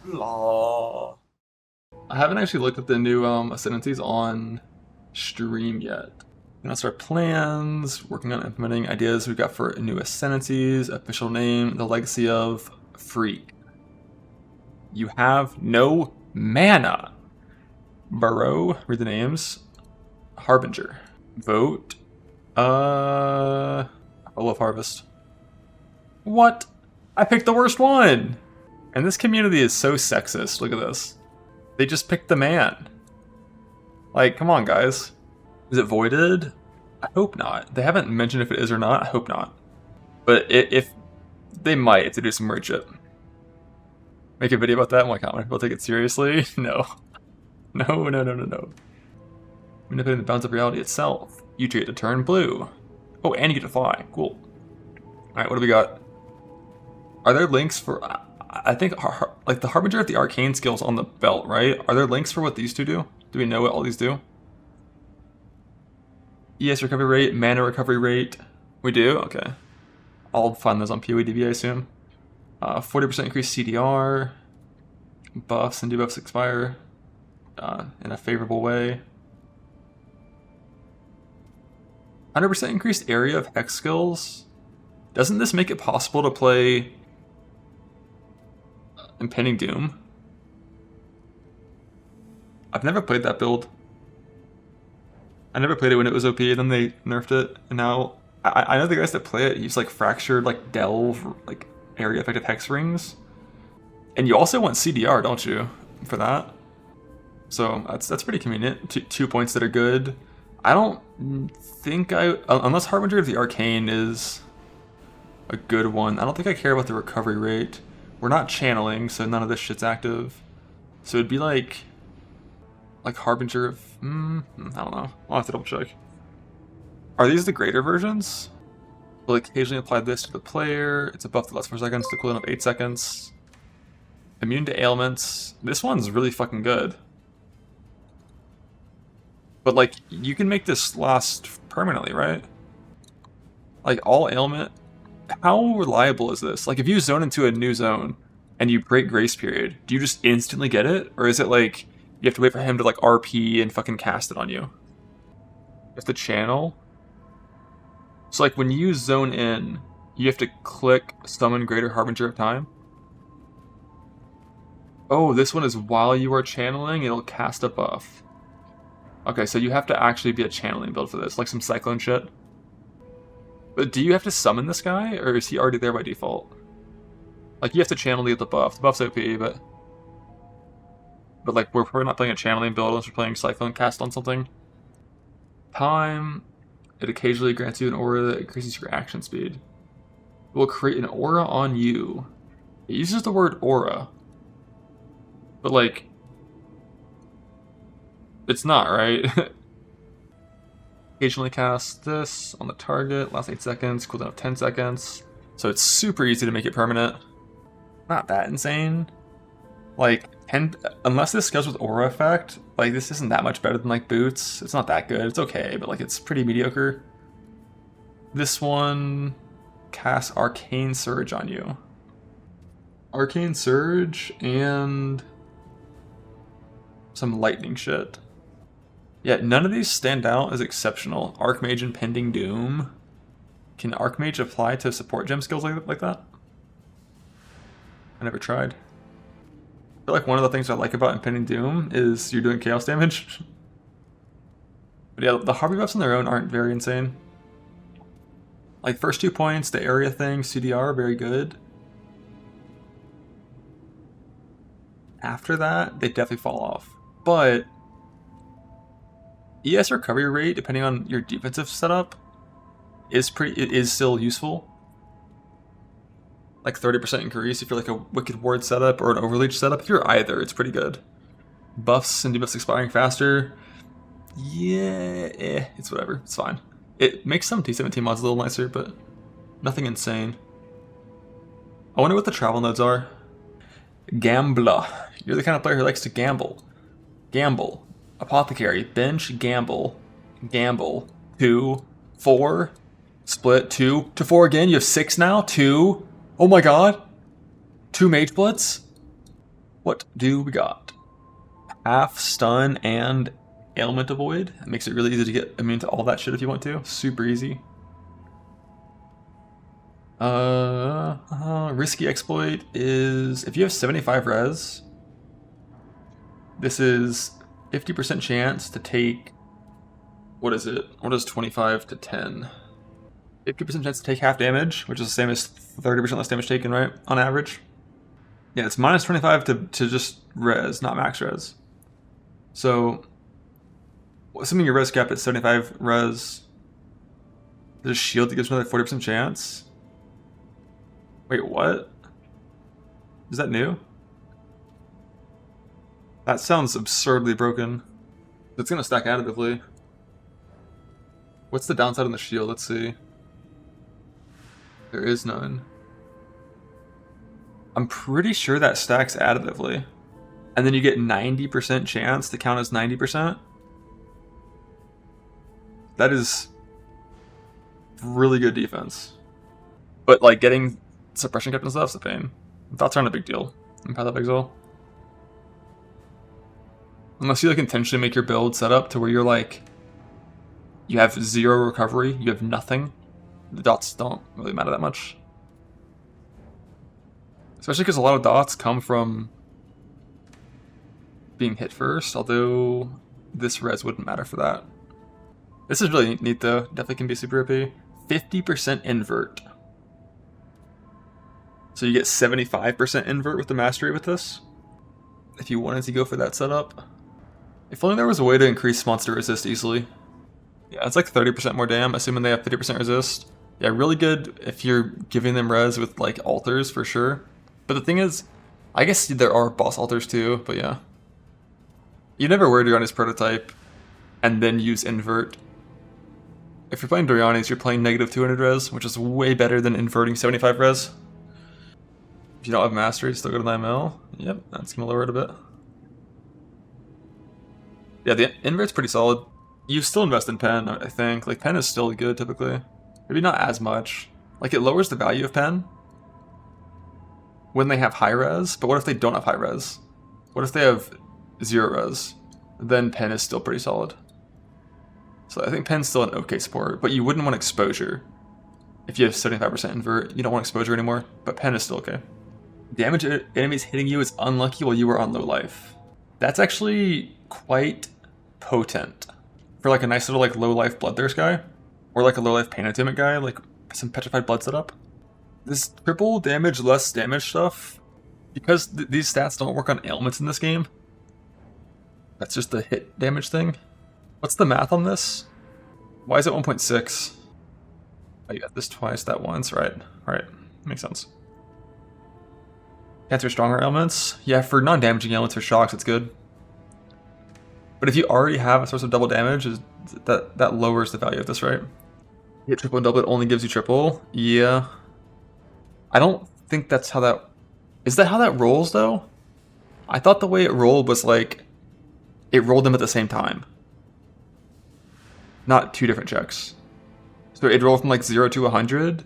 Law. I haven't actually looked at the new Ascendancies on stream yet. That's our plans, working on implementing ideas we've got for new Ascendancies, official name, the legacy of Free. You have no mana. Burrow, read the names. Harbinger. Vote. I love Harvest. What? I picked the worst one! And this community is so sexist, look at this. They just picked the man. Like, come on guys. Is it voided? I hope not. They haven't mentioned if it is or not, I hope not. But if they might, if they do some weird shit. Make a video about that and like how many people take it seriously? No. No. Manipulating the bounds of reality itself. You get to turn blue. Oh, and you get to fly. Cool. Alright, what do we got? Are there links for... I think, like, the Harbinger of the Arcane skills on the belt, right? Are there links for what these two do? Do we know what all these do? ES recovery rate, mana recovery rate. We do? Okay. I'll find those on PoEDB, I assume. 40% increased CDR. Buffs and debuffs expire in a favorable way. 100% increased area of hex skills. Doesn't this make it possible to play Impending Doom? I've never played that build. I never played it when it was OP, and then they nerfed it, and now I know the guys that play it use like fractured, like delve, like area effective hex rings. And you also want CDR, don't you, for that? So that's pretty convenient. 2 points that are good. I don't think unless Harbinger of the Arcane is a good one, I don't think I care about the recovery rate. We're not channeling, so none of this shit's active. So it'd be like Harbinger of... I don't know. I'll have to double check. Are these the greater versions? Will occasionally apply this to the player. It's a buff that lasts 4 seconds, the equivalent of 8 seconds. Immune to ailments. This one's really fucking good. But like, you can make this last permanently, right? Like, all ailment... How reliable is this? Like, if you zone into a new zone and you break grace period, do you just instantly get it? Or is it like, you have to wait for him to like RP and fucking cast it on you? You have to channel? So like, when you zone in, you have to click Summon Greater Harbinger of Time? Oh, this one is while you are channeling, it'll cast a buff. Okay, so you have to actually be a channeling build for this, like some Cyclone shit. But do you have to summon this guy, or is he already there by default? Like, you have to channel to get the buff. The buff's OP, but like, we're probably not playing a channeling build unless we're playing Cyclone cast on something. Time. It occasionally grants you an aura that increases your action speed. It will create an aura on you. It uses the word aura. But like, it's not, right? Occasionally cast this on the target, lasts 8 seconds, cooldown of 10 seconds. So it's super easy to make it permanent. Not that insane. Like, unless this goes with aura effect, like, this isn't that much better than like boots. It's not that good. It's okay, but like, it's pretty mediocre. This one casts Arcane Surge on you. Arcane Surge and some lightning shit. Yeah, none of these stand out as exceptional. Archmage Impending Doom. Can Archmage apply to support gem skills like that? I never tried. I feel like one of the things I like about Impending Doom is you're doing chaos damage. But yeah, the Harvey buffs on their own aren't very insane. Like, first 2 points, the area thing, CDR, very good. After that, they definitely fall off. But ES recovery rate, depending on your defensive setup, is still useful. Like 30% increase if you're like a Wicked Ward setup or an Overleech setup. If you're either, it's pretty good. Buffs and debuffs expiring faster. Yeah, it's whatever. It's fine. It makes some T17 mods a little nicer, but nothing insane. I wonder what the travel nodes are. Gambler. You're the kind of player who likes to gamble. Gamble. Apothecary. Bench. Gamble. Gamble. 2. 4. Split. 2 to 4 again. You have 6 now. 2. Oh my god. 2 Mage Blitz. What do we got? Half stun and ailment avoid. It makes it really easy to get immune to all that shit if you want to. Super easy. Risky exploit is if you have 75 res. This is 50% chance to take. What is it? What is 25 to 10? 50% chance to take half damage, which is the same as 30% less damage taken, right? On average. Yeah, it's minus 25 to just res, not max res. So, assuming your res cap at 75 res, there's a shield that gives another 40% chance. Wait, what? Is that new? That sounds absurdly broken. It's gonna stack additively. What's the downside on the shield? Let's see. There is none. I'm pretty sure that stacks additively. And then you get 90% chance to count as 90%. That is really good defense. But like getting suppression kept and stuff's a pain. Thoughts aren't a big deal in Path of Exile. Unless you like intentionally make your build set up to where you're like, you have 0 recovery, you have nothing. The dots don't really matter that much. Especially because a lot of dots come from being hit first, although this res wouldn't matter for that. This is really neat though, definitely can be super OP. 50% invert. So you get 75% invert with the mastery with this. If you wanted to go for that setup. If only there was a way to increase monster resist easily. Yeah, it's like 30% more damn, assuming they have 50% resist. Yeah, really good if you're giving them res with like altars for sure. But the thing is, I guess there are boss altars too, but yeah. You never wear Doriani's prototype and then use invert. If you're playing Doriani's, you're playing negative 200 res, which is way better than inverting 75 res. If you don't have mastery, still go to 9 Yep, that's gonna lower it a bit. Yeah, the invert's pretty solid. You still invest in pen, I think. Like, pen is still good, typically. Maybe not as much. Like, it lowers the value of pen when they have high res, but what if they don't have high res? What if they have 0 res? Then pen is still pretty solid. So I think pen's still an okay support, but you wouldn't want exposure. If you have 75% invert, you don't want exposure anymore, but pen is still okay. Damage enemies hitting you is unlucky while you are on low life. That's actually quite potent. For like a nice little like low life bloodthirst guy, or like a low life pain attunement guy, like some petrified blood setup. This triple damage, less damage stuff, because these stats don't work on ailments in this game. That's just the hit damage thing. What's the math on this? Why is it 1.6? Oh, you got this twice, that once, right? Alright, makes sense. Cancer stronger ailments? Yeah, for non-damaging ailments or shocks, it's good. But if you already have a source of double damage, that lowers the value of this, right? You get triple and double, it only gives you triple. Yeah. I don't think that's how that... Is that how that rolls, though? I thought the way it rolled was like... It rolled them at the same time. Not 2 different checks. So it rolled from like 0 to 100,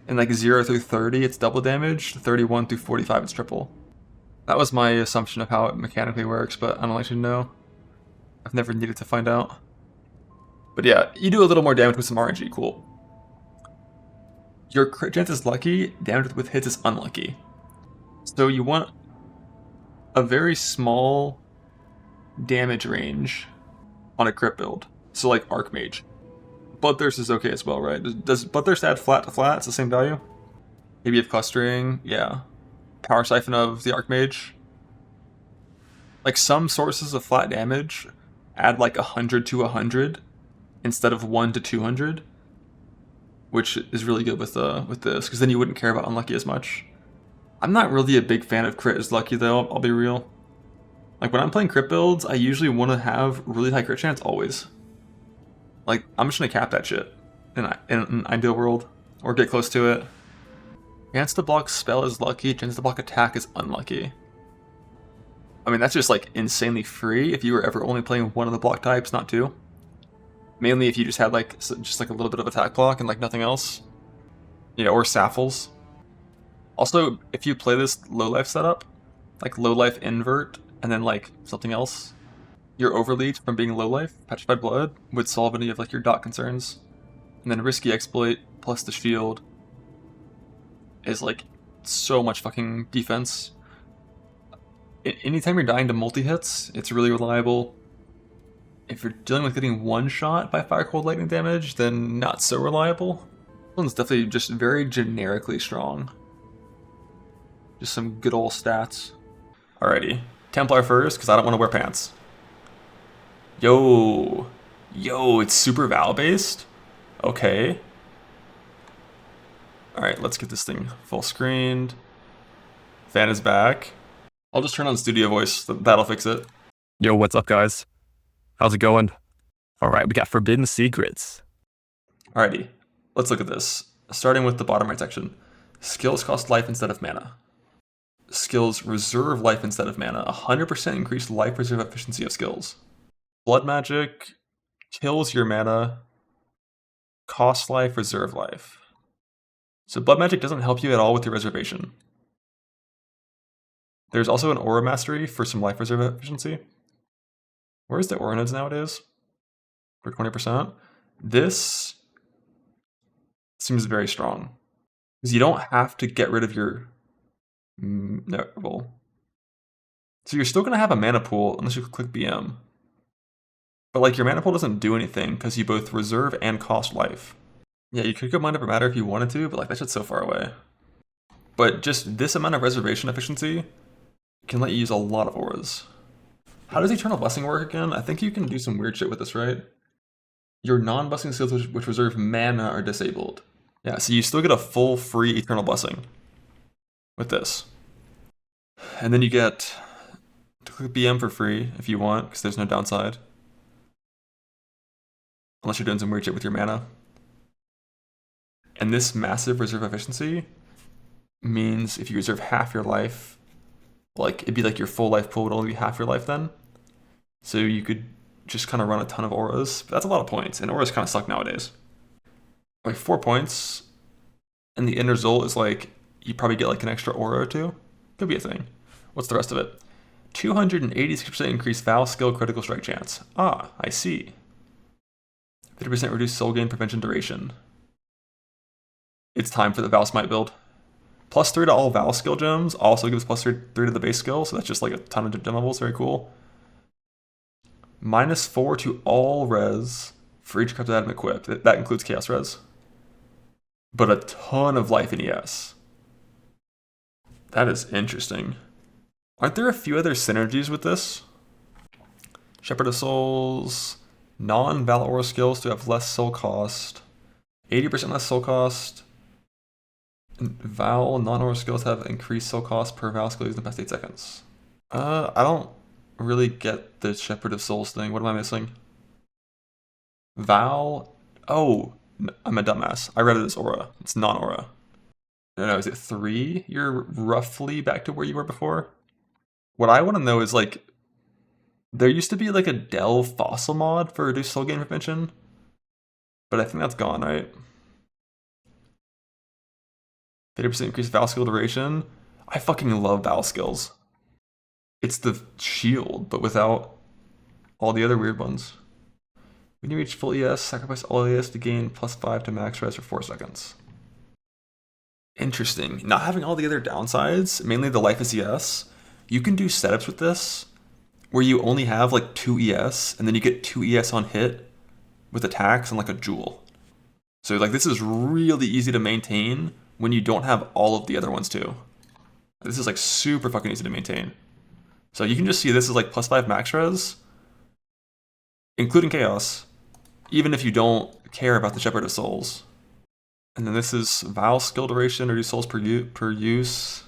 and like 0 through 30 it's double damage, 31 through 45 it's triple. That was my assumption of how it mechanically works, but I don't actually know. I've never needed to find out. But yeah, you do a little more damage with some RNG, cool. Your crit chance is lucky, damage with hits is unlucky. So you want a very small damage range on a crit build. So like Archmage. Bloodthirst is okay as well, right? Does Bloodthirst add flat to flat? It's the same value? Maybe you have clustering, yeah. Power Siphon of the Archmage. Like some sources of flat damage add like 100 to 100 instead of 1 to 200, which is really good with this, because then you wouldn't care about unlucky as much. I'm not really a big fan of crit as lucky though, I'll be real. Like when I'm playing crit builds, I usually want to have really high crit chance always. Like I'm just gonna cap that shit in an ideal world, or get close to it. Chance to block spell is lucky, chance to block attack is unlucky. I mean, that's just like insanely free if you were ever only playing one of the block types, not 2. Mainly if you just had like just like a little bit of attack block and like nothing else. Yeah, or Saffles. Also, if you play this low life setup, like low life invert, and then like something else. Your overlead from being low life, Petrified Blood, would solve any of like your dot concerns. And then Risky Exploit plus the shield is like so much fucking defense. Anytime you're dying to multi-hits, it's really reliable. If you're dealing with getting one shot by Fire Cold Lightning damage, then not so reliable. This one's definitely just very generically strong. Just some good old stats. Alrighty, Templar first, because I don't want to wear pants. Yo, it's super Val based? Okay. Alright, let's get this thing full screened. Fan is back. I'll just turn on studio voice, that'll fix it. Yo, what's up, guys? How's it going? Alright, we got Forbidden Secrets. Alrighty, let's look at this. Starting with the bottom right section. Skills cost life instead of mana. Skills reserve life instead of mana. 100% increased life reserve efficiency of skills. Blood magic kills your mana. Cost life, reserve life. So blood magic doesn't help you at all with your reservation. There's also an aura mastery for some life reserve efficiency. Where's the aura nodes nowadays? For 20%. This seems very strong. Because you don't have to get rid of your well. So you're still going to have a mana pool unless you click BM. But like your mana pool doesn't do anything because you both reserve and cost life. Yeah, you could go Mind Over Matter if you wanted to, but like that shit's so far away. But just this amount of reservation efficiency can let you use a lot of auras. How does Eternal Blessing work again? I think you can do some weird shit with this, right? Your non-blessing skills which reserve mana are disabled. Yeah, so you still get a full free Eternal Blessing with this. And then you get to click BM for free if you want, because there's no downside. Unless you're doing some weird shit with your mana. And this massive reserve efficiency means if you reserve half your life, like it'd be like your full life pool would only be half your life then. So you could just kind of run a ton of auras. But that's a lot of points, and auras kind of suck nowadays. Like 4 points, and the end result is like you probably get like an extra aura or two. Could be a thing. What's the rest of it? 286% increased Val skill critical strike chance. Ah, I see. 50% reduced soul gain prevention duration. It's time for the Val Smite build. +3 to all Val skill gems also gives +3 to the base skill, so that's just like a ton of gem levels, very cool. -4 to all res for each corrupted item equipped. That includes Chaos Res. But a ton of life in ES. That is interesting. Aren't there a few other synergies with this? Shepherd of Souls, non-Val aura skills to have less soul cost, 80% less soul cost. Val non-aura skills have increased soul cost per Val skill used in the past 8 seconds. I don't really get the Shepherd of Souls thing. What am I missing? Val? Oh, I'm a dumbass. I read it as aura. It's non-aura. No, is it 3? You're roughly back to where you were before? What I want to know is like, there used to be like a Delve fossil mod for reduced soul gain prevention, but I think that's gone, right? 50% increased Val skill duration. I fucking love Val skills. It's the shield, but without all the other weird ones. When you reach full ES, sacrifice all ES to gain +5 to max res for 4 seconds. Interesting. Not having all the other downsides, mainly the life is ES, you can do setups with this where you only have like 2 ES, and then you get 2 ES on hit with attacks and like a jewel. So like this is really easy to maintain when you don't have all of the other ones too. This is like super fucking easy to maintain. So you can just see this is like +5 max res, including chaos, even if you don't care about the Shepherd of Souls. And then this is Val skill duration, reduce souls per use.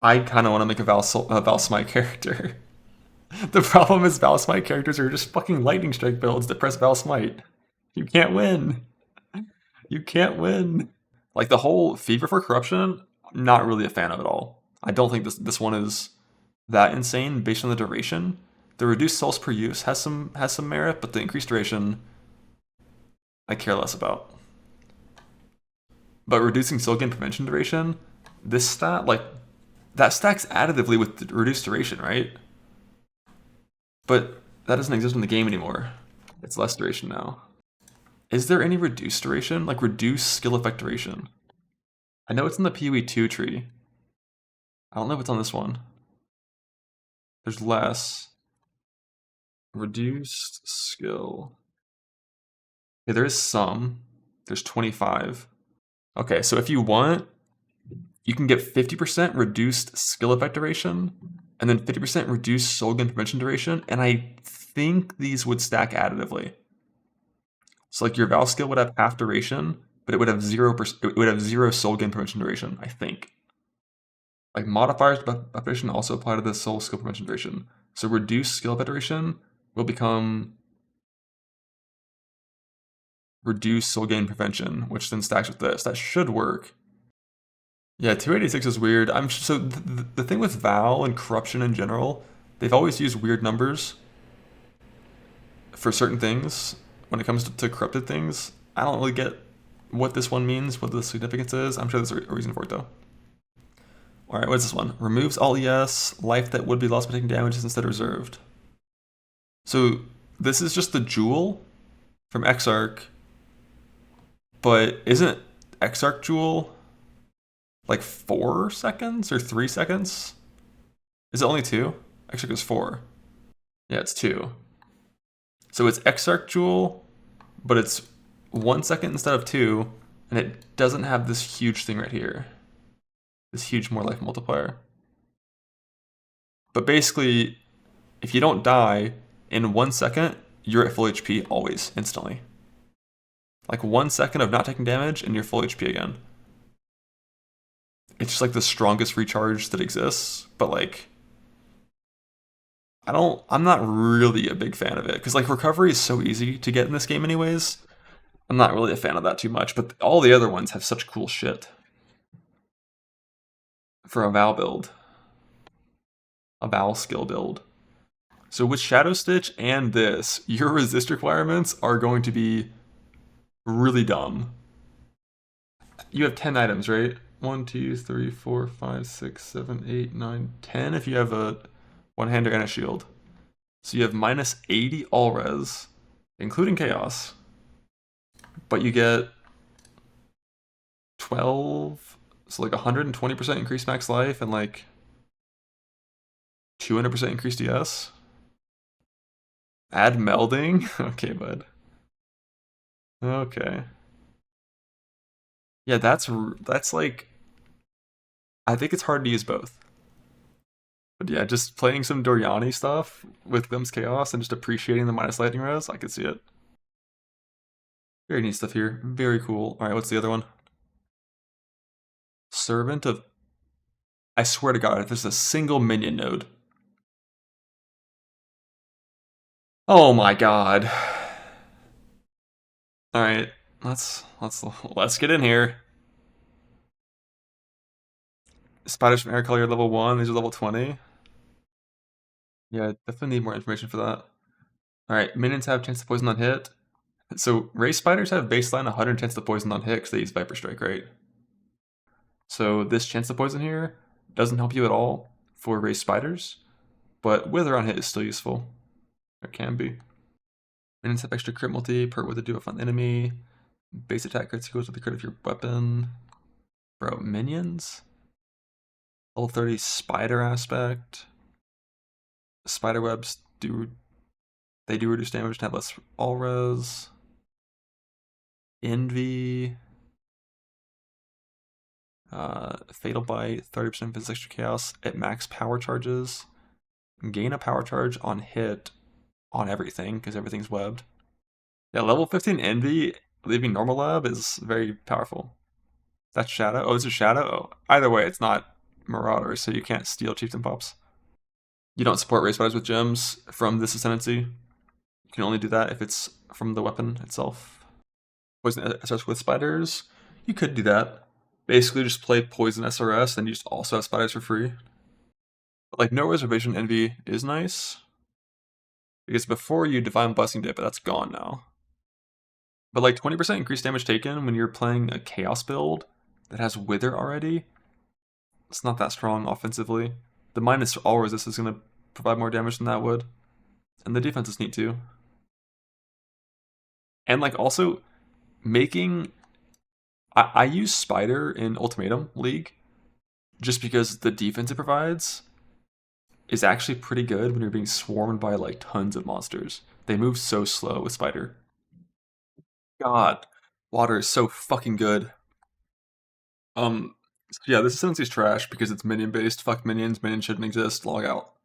I kind of want to make a Val Smite character. The problem is Val Smite characters are just fucking lightning strike builds that press Val Smite. You can't win. You can't win. Like the whole Fever for Corruption, I'm not really a fan of at all. I don't think this one is that insane based on the duration. The reduced souls per use has some merit, but the increased duration I care less about. But reducing soul gain prevention duration, this stat, like that stacks additively with the reduced duration, right? But that doesn't exist in the game anymore. It's less duration now. Is there any reduced duration? Like reduced skill effect duration? I know it's in the PoE2 tree. I don't know if it's on this one. There's less. Reduced skill. Okay, there is some. There's 25. Okay, so if you want, you can get 50% reduced skill effect duration, and then 50% reduced soul gain prevention duration, and I think these would stack additively. So like your Val skill would have half duration, but it would have 0%, it would have 0 soul gain prevention duration, I think. Like modifiers by definition also apply to the soul skill prevention duration. So reduced skill effect duration will become reduced soul gain prevention, which then stacks with this. That should work. Yeah, 286 is weird. So the thing with Val and corruption in general, they've always used weird numbers for certain things. When it comes to corrupted things, I don't really get what this one means, what the significance is. I'm sure there's a reason for it though. All right, what's this one? Removes all ES, life that would be lost by taking damage is instead reserved. So this is just the jewel from Exarch, but isn't Exarch jewel like 4 seconds or 3 seconds? Is it only 2? Exarch is 4. Yeah, it's 2. So it's Exarch jewel, but it's 1 second instead of 2, and it doesn't have this huge thing right here. This huge more life multiplier. But basically, if you don't die in 1 second, you're at full HP always, instantly. Like 1 second of not taking damage and you're full HP again. It's just like the strongest recharge that exists, but like I'm not really a big fan of it because like recovery is so easy to get in this game anyways. I'm not really a fan of that too much, but all the other ones have such cool shit for a Val build, a Val skill build. So with Shadow Stitch and this, your resist requirements are going to be really dumb. You have 10 items, right? 1, 2, 3, 4, 5, 6, 7, 8, 9, 10 if you have a one-hander and a shield. So you have minus 80 all res, including chaos. But you get 12, so like 120% increased max life and like 200% increased DS. Add melding? Okay, bud. Okay. Yeah, that's like, I think it's hard to use both. But yeah, just playing some Doriani stuff with Glimpse Chaos and just appreciating the minus lightning res, I could see it. Very neat stuff here. Very cool. Alright, what's the other one? Servant of... I swear to God, if there's a single minion node. Oh my God. Alright, let's get in here. Spiders from Arakaali are level 1, these are level 20. Yeah, definitely need more information for that. Alright, minions have chance to poison on hit. So, race spiders have baseline 100 chance to poison on hit because they use Viper Strike, right? So, this chance to poison here doesn't help you at all for race spiders, but Wither on hit is still useful. It can be. Minions have extra crit multi per with a debuff on enemy. Base attack crits equals to the crit of your weapon. Bro, minions? Level 30 spider aspect. Spider webs do reduce damage and have less all res. Envy. Fatal Bite, 30% physics extra chaos at max power charges. Gain a power charge on hit on everything, because everything's webbed. Yeah, level 15 Envy, leaving normal lab is very powerful. That's Shadow? Oh, is it Shadow? Oh, either way, it's not Marauder, so you can't steal Chieftain Pops. You don't support race spiders with gems from this Ascendancy. You can only do that if it's from the weapon itself. Poison SRS with spiders, you could do that. Basically just play Poison SRS and you just also have spiders for free. But like no reservation Envy is nice. Because before you Divine Blessing did, but that's gone now. But like 20% increased damage taken when you're playing a Chaos build that has Wither already It's not that strong offensively. The minus all resist is going to provide more damage than that would. And the defense is neat too. And like also making I use Spider in Ultimatum League just because the defense it provides is actually pretty good when you're being swarmed by like tons of monsters. They move so slow with Spider. God, water is so fucking good. Um, yeah, this ascendancy is trash because it's minion based. Fuck minions. Minions shouldn't exist. Log out.